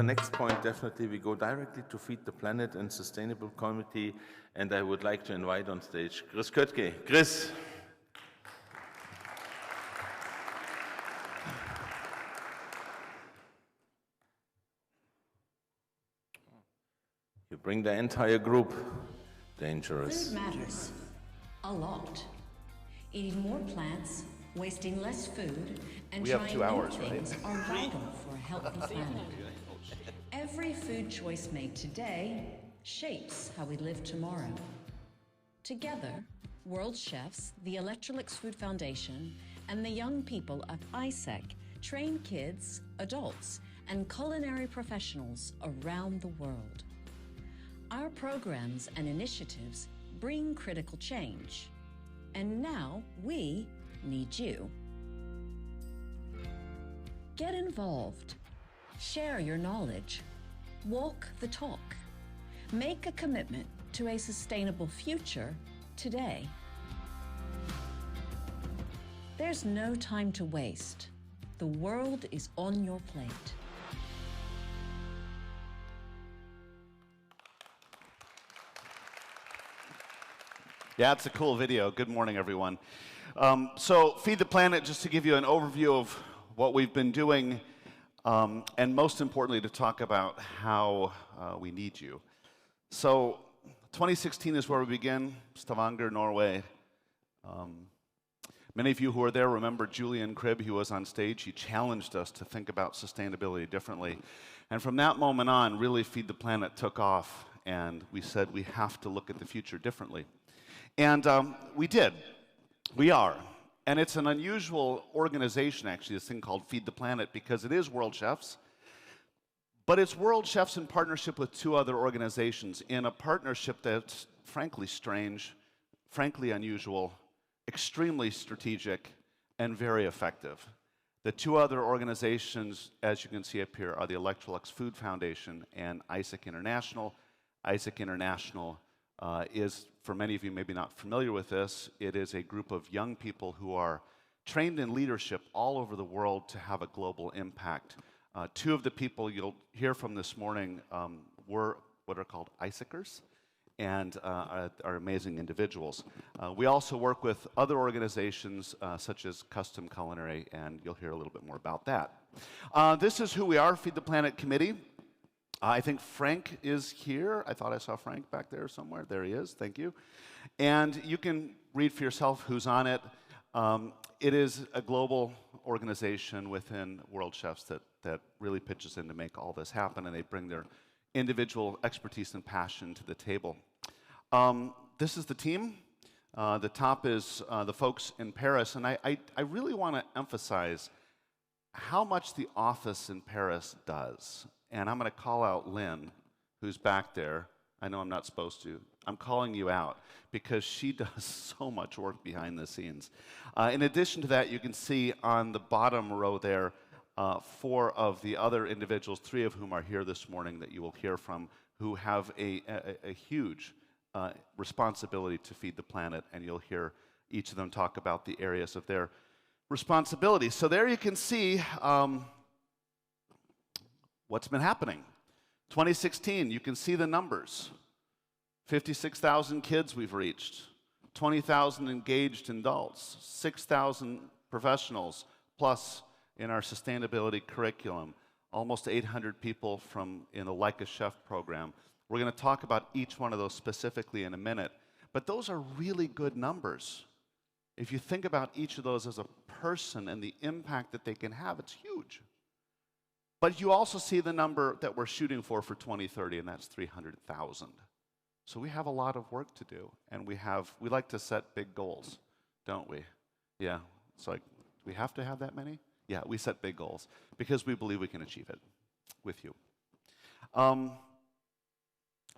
the next point, definitely we go directly to Feed the Planet and Sustainable Committee, and I would like to invite on stage Chris Köttke. Chris. You bring the entire group. Dangerous. Food matters. A lot. Eating more plants, wasting less food, and trying new things are vital for a healthy planet. Every food choice made today shapes how we live tomorrow. Together, Worldchefs, the Electrolux Food Foundation, and the young people of ISEC train kids, adults, and culinary professionals around the world. Our programs and initiatives bring critical change. And now we need you. Get involved. Share your knowledge. Walk the talk. Make a commitment to a sustainable future today. There's no time to waste. The world is on your plate. Yeah, it's a cool video. Good morning, everyone. So Feed the Planet, just to give you an overview of what we've been doing, and most importantly, to talk about how we need you. So 2016 is where we begin, Stavanger, Norway. Many of you who are there remember Julian Cribb. He was on stage. He challenged us to think about sustainability differently. And from that moment on, really Feed the Planet took off, and we said we have to look at the future differently. And we did. We are. And it's an unusual organization, actually, this thing called Feed the Planet, because it is Worldchefs. But it's Worldchefs in partnership with two other organizations in a partnership that's frankly strange, frankly unusual, extremely strategic, and very effective. The two other organizations, as you can see up here, are the Electrolux Food Foundation and ISEC International. ISEC International is, for many of you maybe not familiar with this, it is a group of young people who are trained in leadership all over the world to have a global impact. Two of the people you'll hear from this morning were what are called ISECers and are amazing individuals. We also work with other organizations such as Custom Culinary, and you'll hear a little bit more about that. This is who we are, Feed the Planet Committee. I think Frank is here. I thought I saw Frank back there somewhere. There he is. Thank you. And you can read for yourself who's on it. It is a global organization within Worldchefs that really pitches in to make all this happen, and they bring their individual expertise and passion to the table. This is the team. The top is the folks in Paris, and I really want to emphasize how much the office in Paris does. And I'm going to call out Lynn, who's back there. I know I'm not supposed to. I'm calling you out because she does so much work behind the scenes. In addition to that, you can see on the bottom row there, 4 of the other individuals, 3 of whom are here this morning that you will hear from, who have a huge responsibility to feed the planet, and you'll hear each of them talk about the areas of their responsibility. So there you can see what's been happening. 2016, you can see the numbers. 56,000 kids we've reached, 20,000 engaged adults, 6,000 professionals plus in our sustainability curriculum, almost 800 people in the Like a Chef program. We're going to talk about each one of those specifically in a minute, but those are really good numbers. If you think about each of those as a person and the impact that they can have, it's huge. But you also see the number that we're shooting for 2030, and that's 300,000. So we have a lot of work to do, and we like to set big goals, don't we? Yeah, it's like, we have to have that many? Yeah, we set big goals because we believe we can achieve it with you.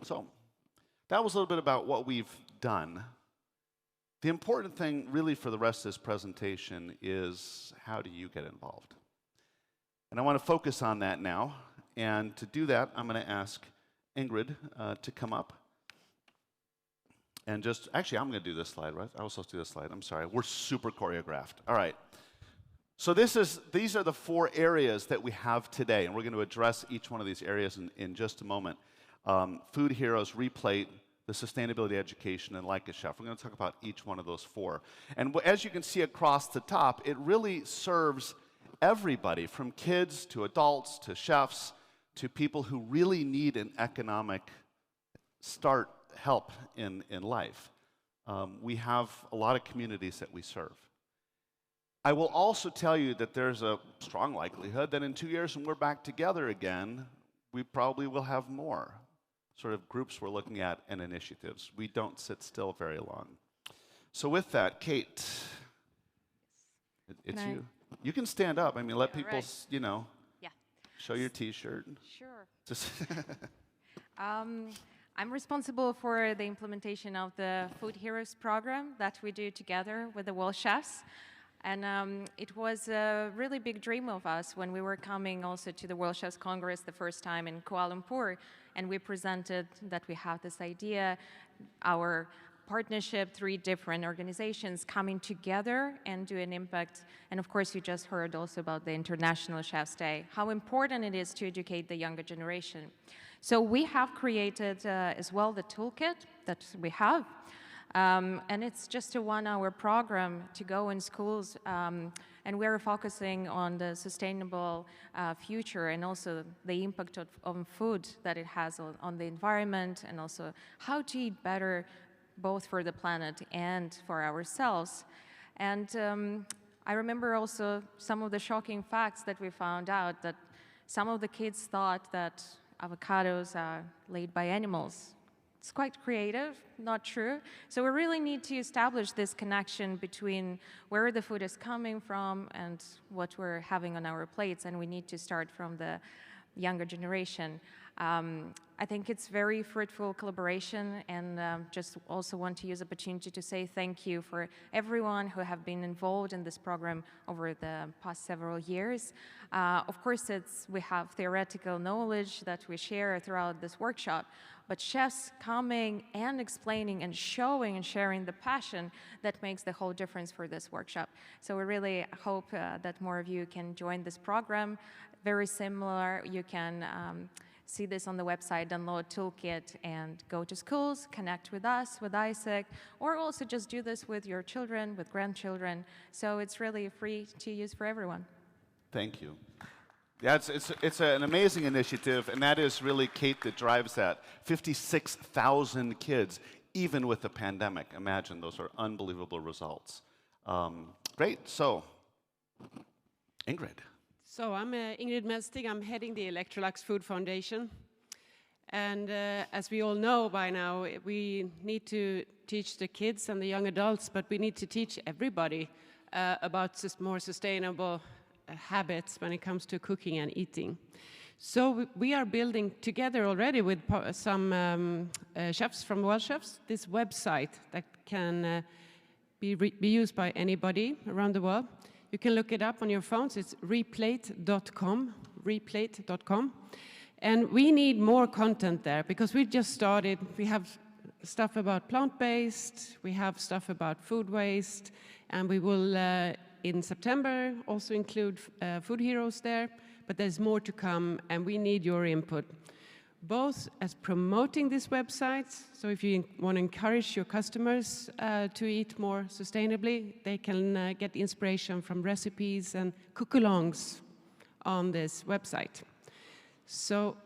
So that was a little bit about what we've done. The important thing really for the rest of this presentation is how do you get involved? And I want to focus on that now. And to do that, I'm going to ask Ingrid to come up. And actually, I'm going to do this slide, right? I was supposed to do this slide. I'm sorry. We're super choreographed. All right. So these are the 4 areas that we have today, and we're going to address each one of these areas in just a moment. Food Heroes, Replate, the Sustainability Education, and Like a Chef. We're going to talk about each one of those 4. And as you can see across the top, it really serves everybody, from kids to adults to chefs to people who really need an economic help in life. We have a lot of communities that we serve. I will also tell you that there's a strong likelihood that in 2 years when we're back together again, we probably will have more sort of groups we're looking at and initiatives. We don't sit still very long. So with that, Kate, it's you. You can stand up. I mean, let people, you know, show your T-shirt. Sure. I'm responsible for the implementation of the Food Heroes program that we do together with the Worldchefs. And it was a really big dream of us when we were coming also to the Worldchefs Congress the first time in Kuala Lumpur, and we presented that we have this idea, our partnership, 3 different organizations coming together and do an impact. And of course, you just heard also about the International Chef's Day, how important it is to educate the younger generation. So we have created as well the toolkit that we have. And it's just a 1-hour program to go in schools, and we're focusing on the sustainable future and also the impact on food that it has on the environment, and also how to eat better, both for the planet and for ourselves. And I remember also some of the shocking facts that we found out, that some of the kids thought that avocados are laid by animals. It's quite creative, not true. So we really need to establish this connection between where the food is coming from and what we're having on our plates, and we need to start from the younger generation. I think it's very fruitful collaboration, and just also want to use the opportunity to say thank you for everyone who have been involved in this program over the past several years. Of course, we have theoretical knowledge that we share throughout this workshop, but chefs coming and explaining and showing and sharing the passion that makes the whole difference for this workshop. So we really hope that more of you can join this program. Very similar, you can see this on the website, download toolkit, and go to schools, connect with us, with Isaac, or also just do this with your children, with grandchildren. So it's really free to use for everyone. Thank you. Yeah, it's an amazing initiative, and that is really Kate that drives that. 56,000 kids, even with the pandemic. Imagine, those are unbelievable results. Great, so Ingrid. So I'm Ingrid Melstig. I'm heading the Electrolux Food Foundation. And as we all know by now, we need to teach the kids and the young adults, but we need to teach everybody about more sustainable habits when it comes to cooking and eating. So we are building together already with some chefs from Worldchefs this website that can be used by anybody around the world. You can look it up on your phones. It's replate.com, replate.com. And we need more content there because we just started. We have stuff about plant-based, we have stuff about food waste, and we will, in September, also include Food Heroes there. But there's more to come, and we need your input, both as promoting these websites. So if you want to encourage your customers to eat more sustainably, they can get inspiration from recipes and cook-alongs on this website. So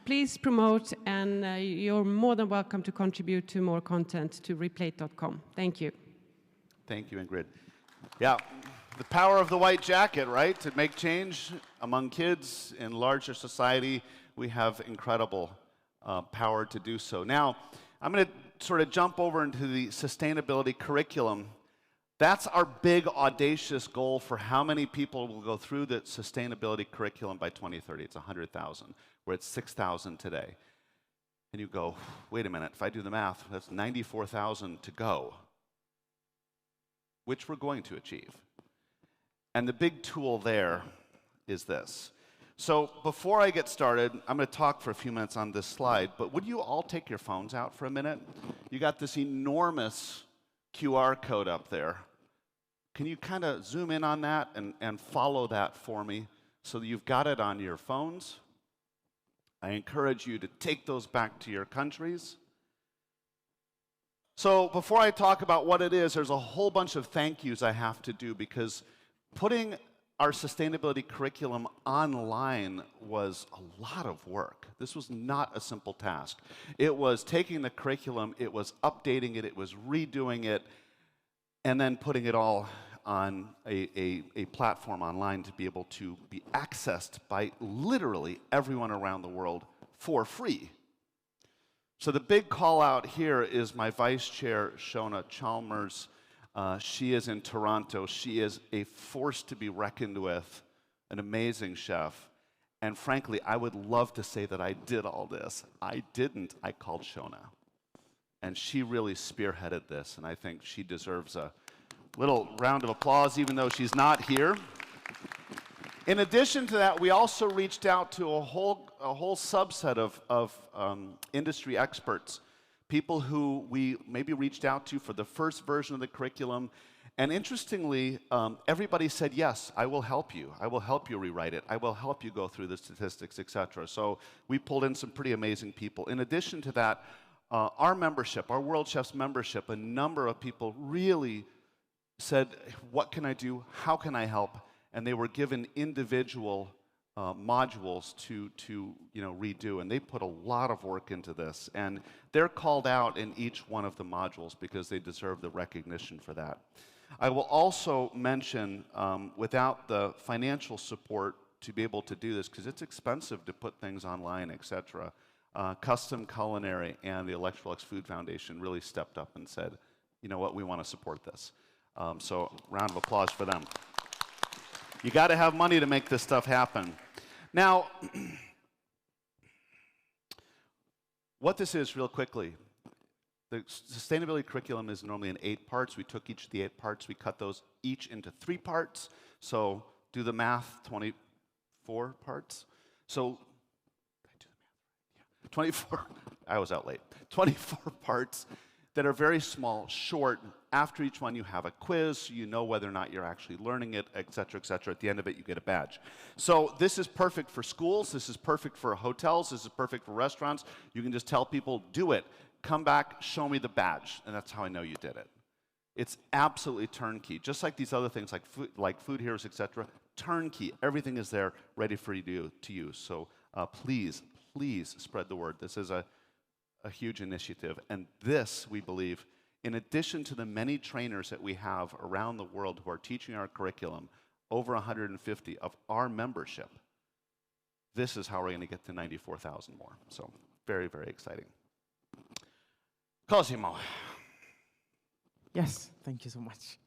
please promote, and you're more than welcome to contribute to more content to replate.com. Thank you. Thank you, Ingrid. Yeah, the power of the white jacket, right? To make change among kids in larger society. We have incredible power to do so. Now, I'm going to sort of jump over into the sustainability curriculum. That's our big, audacious goal for how many people will go through the sustainability curriculum by 2030. It's 100,000. We're at 6,000 today. And you go, wait a minute, if I do the math, that's 94,000 to go, which we're going to achieve. And the big tool there is this. So before I get started, I'm going to talk for a few minutes on this slide, but would you all take your phones out for a minute? You got this enormous QR code up there. Can you kind of zoom in on that and follow that for me so that you've got it on your phones? I encourage you to take those back to your countries. So before I talk about what it is, there's a whole bunch of thank yous I have to do, because putting our sustainability curriculum online was a lot of work. This was not a simple task. It was taking the curriculum, it was updating it, it was redoing it, and then putting it all on a platform online to be able to be accessed by literally everyone around the world for free. So the big call out here is my vice chair, Shona Chalmers. She is in Toronto. She is a force to be reckoned with, an amazing chef. And frankly, I would love to say that I did all this. I didn't. I called Shona. And she really spearheaded this, and I think she deserves a little round of applause, even though she's not here. In addition to that, we also reached out to a whole subset of industry experts, people who we maybe reached out to for the first version of the curriculum. And interestingly, everybody said, yes, I will help you. I will help you rewrite it. I will help you go through the statistics, etc. So we pulled in some pretty amazing people. In addition to that, our membership, our Worldchefs membership, a number of people really said, what can I do? How can I help? And they were given individual modules to redo, and they put a lot of work into this. And they're called out in each one of the modules because they deserve the recognition for that. I will also mention, without the financial support to be able to do this, because it's expensive to put things online, etc., Custom Culinary and the Electrolux Food Foundation really stepped up and said, you know what, we want to support this. So round of applause for them. You got to have money to make this stuff happen. Now, what this is, real quickly, the sustainability curriculum is normally in 8 parts. We took each of the 8 parts, we cut those each into 3 parts. So do the math, 24 parts. So, did I do the math? Yeah, 24, I was out late. 24 parts that are very small, short. After each one, you have a quiz, so you know whether or not you're actually learning it, et cetera, et cetera. At the end of it, you get a badge. So this is perfect for schools. This is perfect for hotels. This is perfect for restaurants. You can just tell people, do it. Come back, show me the badge, and that's how I know you did it. It's absolutely turnkey. Just like these other things, like food heroes, et cetera, turnkey. Everything is there, ready for you to use. So please, please spread the word. This is a huge initiative, and this, we believe, in addition to the many trainers that we have around the world who are teaching our curriculum, over 150 of our membership, this is how we're going to get to 94,000 more. So very, very exciting. Cosimo. Yes, thank you so much.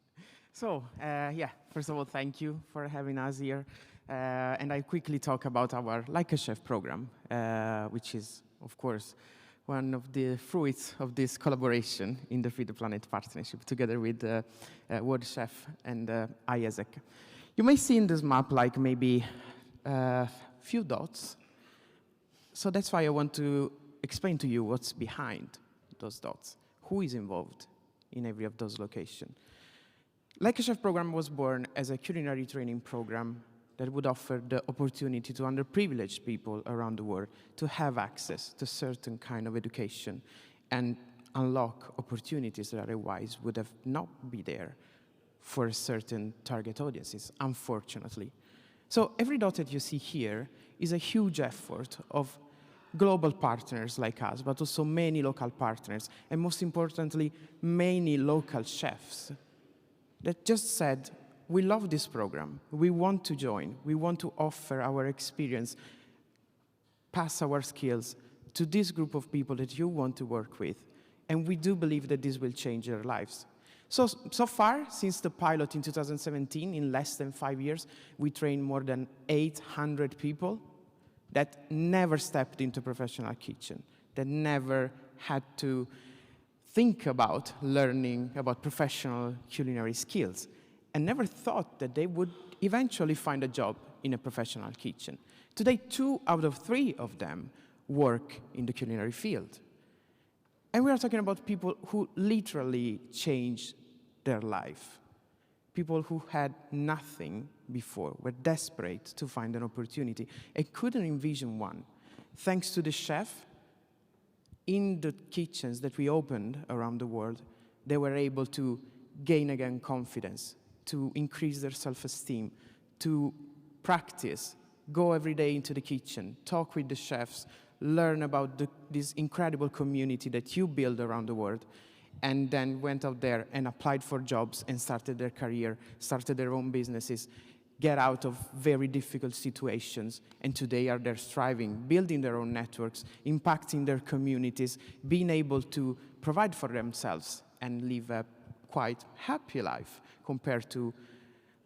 So, yeah, first of all, thank you for having us here. And I quickly talk about our Like a Chef program, which is, of course, one of the fruits of this collaboration in the Feed the Planet partnership, together with Worldchefs and IESEC. You may see in this map like maybe a few dots. So that's why I want to explain to you what's behind those dots, who is involved in every of those locations. Like a Chef program was born as a culinary training program that would offer the opportunity to underprivileged people around the world to have access to certain kind of education and unlock opportunities that otherwise would have not been there for certain target audiences, unfortunately. So every dot that you see here is a huge effort of global partners like us, but also many local partners, and most importantly, many local chefs that just said, we love this program, we want to join, we want to offer our experience, pass our skills to this group of people that you want to work with, and we do believe that this will change their lives. So far, since the pilot in 2017, in less than 5 years, we trained more than 800 people that never stepped into a professional kitchen, that never had to think about learning about professional culinary skills, and never thought that they would eventually find a job in a professional kitchen. Today, 2 out of 3 of them work in the culinary field. And we are talking about people who literally changed their life. People who had nothing before were desperate to find an opportunity and couldn't envision one. Thanks to the chef, in the kitchens that we opened around the world, they were able to gain again confidence, to increase their self-esteem, to practice, go every day into the kitchen, talk with the chefs, learn about this incredible community that you build around the world, and then went out there and applied for jobs and started their career, started their own businesses, get out of very difficult situations, and today are there striving, building their own networks, impacting their communities, being able to provide for themselves and live a quite happy life compared to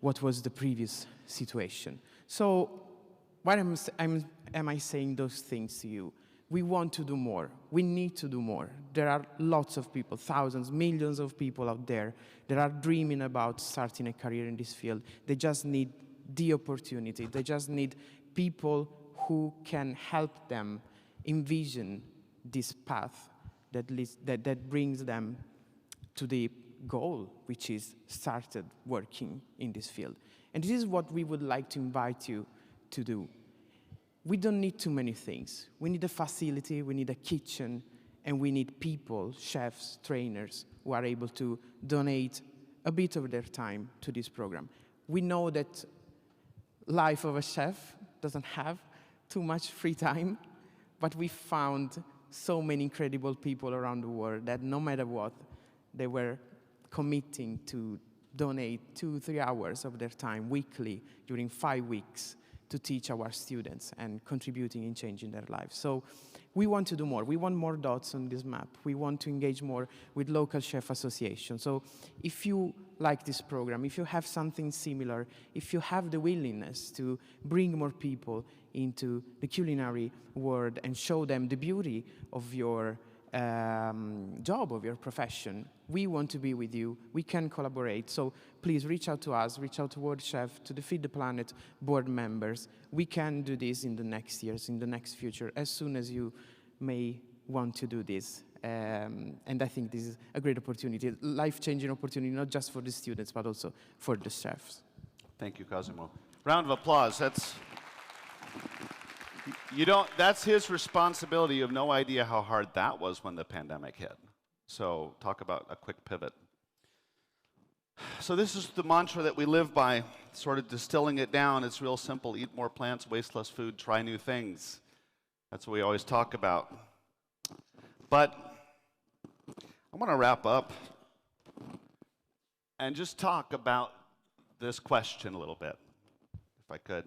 what was the previous situation. So why am I saying those things to you? We want to do more. We need to do more. There are lots of people, thousands, millions of people out there that are dreaming about starting a career in this field. They just need the opportunity. They just need people who can help them envision this path that brings them to the goal, which is started working in this field. And this is what we would like to invite you to do. We don't need too many things. We need a facility, we need a kitchen, and we need people, chefs, trainers, who are able to donate a bit of their time to this program. We know that life of a chef doesn't have too much free time, but we found so many incredible people around the world that no matter what, they were committing to donate 2-3 hours of their time weekly during 5 weeks to teach our students and contributing in changing their lives. So we want to do more. We want more dots on this map. We want to engage more with local chef associations. So if you like this program, if you have something similar, if you have the willingness to bring more people into the culinary world and show them the beauty of your job, of your profession, we want to be with you. We can collaborate. So please reach out to us, reach out to Worldchef, to the Feed the Planet board members. We can do this in the next years, in the next future, as soon as you may want to do this. And I think this is a great opportunity, life-changing opportunity, not just for the students, but also for the chefs. Thank you, Cosimo. Round of applause. That's his responsibility. You have no idea how hard that was when the pandemic hit. So talk about a quick pivot. So this is the mantra that we live by, sort of distilling it down. It's real simple. Eat more plants, waste less food, try new things. That's what we always talk about. But I want to wrap up and just talk about this question a little bit, if I could.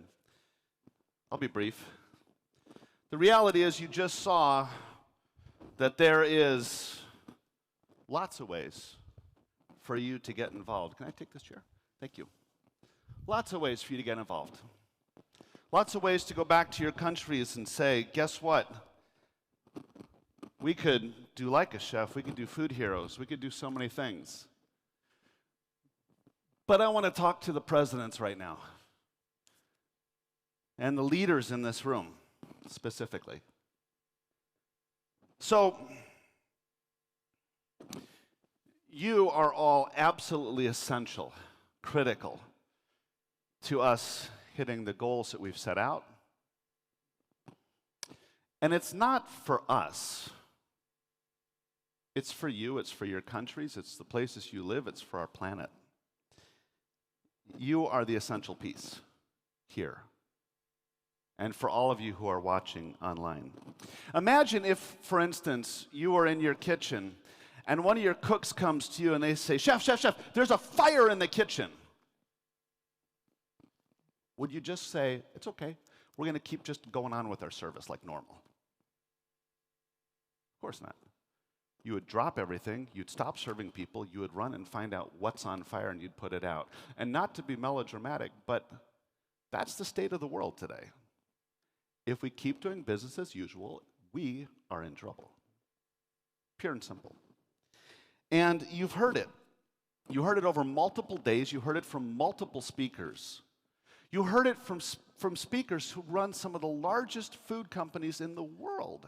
I'll be brief. The reality is you just saw that there is lots of ways for you to get involved. Can I take this chair? Thank you. Lots of ways for you to get involved. Lots of ways to go back to your countries and say, guess what? We could do like a chef. We could do food heroes. We could do so many things. But I want to talk to the presidents right now and the leaders in this room specifically. So, you are all absolutely essential, critical to us hitting the goals that we've set out. And it's not for us. It's for you, it's for your countries, it's the places you live, it's for our planet. You are the essential piece here. And for all of you who are watching online. Imagine if, for instance, you are in your kitchen and one of your cooks comes to you and they say, Chef, there's a fire in the kitchen. Would you just say, it's okay, we're going to keep just going on with our service like normal? Of course not. You would drop everything, you'd stop serving people, you would run and find out what's on fire and you'd put it out. And not to be melodramatic, but that's the state of the world today. If we keep doing business as usual, we are in trouble. Pure and simple. And you've heard it. You heard it over multiple days. You heard it from multiple speakers. You heard it from speakers who run some of the largest food companies in the world.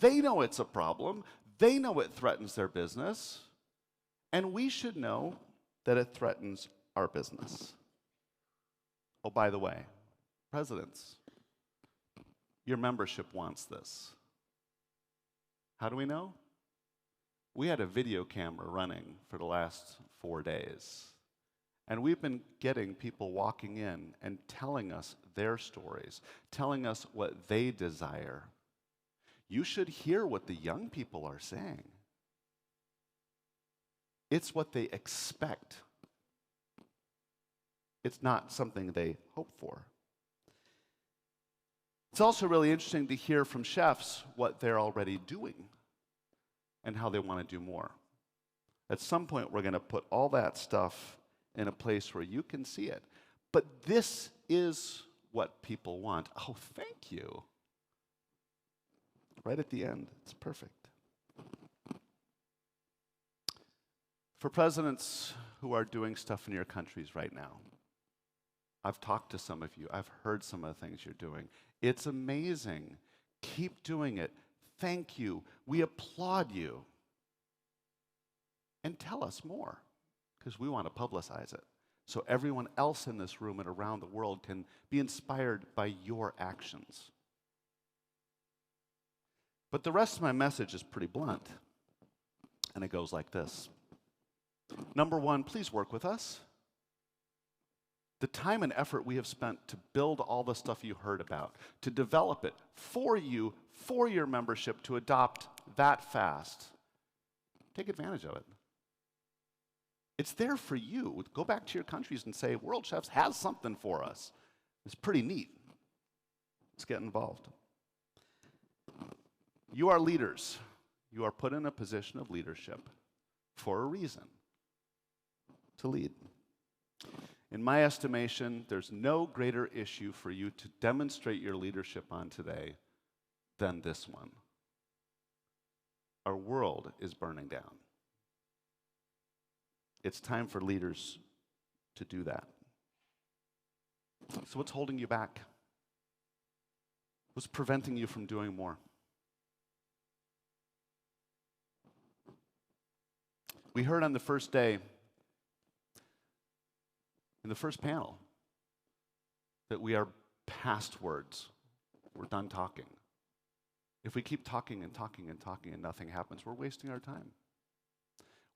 They know it's a problem. They know it threatens their business. And we should know that it threatens our business. Oh, by the way, presidents, your membership wants this. How do we know? We had a video camera running for the last 4 days. And we've been getting people walking in and telling us their stories, telling us what they desire. You should hear what the young people are saying. It's what they expect. It's not something they hope for. It's also really interesting to hear from chefs what they're already doing and how they want to do more. At some point, we're going to put all that stuff in a place where you can see it. But this is what people want. Oh, thank you. Right at the end, it's perfect. For presidents who are doing stuff in your countries right now, I've talked to some of you. I've heard some of the things you're doing. It's amazing. Keep doing it. Thank you. We applaud you. And tell us more, because we want to publicize it, so everyone else in this room and around the world can be inspired by your actions. But the rest of my message is pretty blunt, and it goes like this. Number one, please work with us. The time and effort we have spent to build all the stuff you heard about, to develop it for you, for your membership, to adopt that fast, take advantage of it. It's there for you. Go back to your countries and say, Worldchefs has something for us. It's pretty neat. Let's get involved. You are leaders. You are put in a position of leadership for a reason, to lead. In my estimation, there's no greater issue for you to demonstrate your leadership on today than this one. Our world is burning down. It's time for leaders to do that. So what's holding you back? What's preventing you from doing more? We heard on the first day, in the first panel, that we are past words. We're done talking. If we keep talking and talking and talking and nothing happens, we're wasting our time.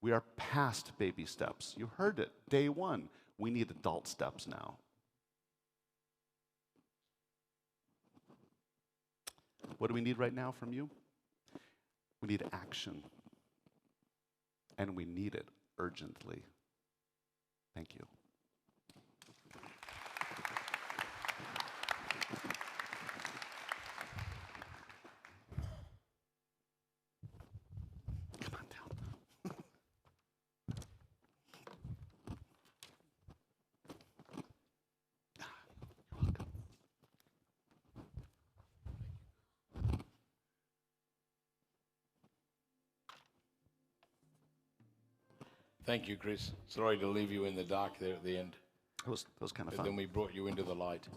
We are past baby steps. You heard it, day one. We need adult steps now. What do we need right now from you? We need action. And we need it urgently. Thank you. Come on down. You're welcome. Thank you, Chris. Sorry to leave you in the dark there at the end. That was kind of But fun. then we brought you into the light.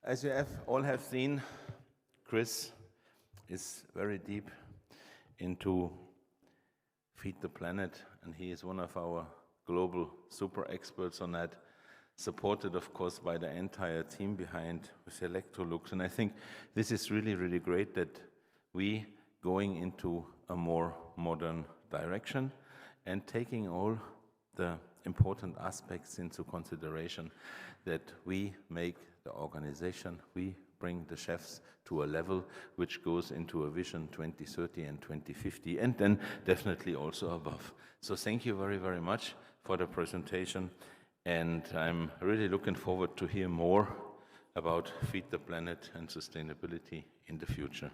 As you all have seen, Chris is very deep into Feed the Planet, and he is one of our global super experts on that, supported, of course, by the entire team behind with Electrolux. And I think this is really, really great that we going into a more modern direction and taking all the important aspects into consideration, that we make the organization, we bring the chefs to a level which goes into a vision 2030 and 2050, and then definitely also above. So thank you very, very much for the presentation, and I'm really looking forward to hear more about Feed the Planet and sustainability in the future.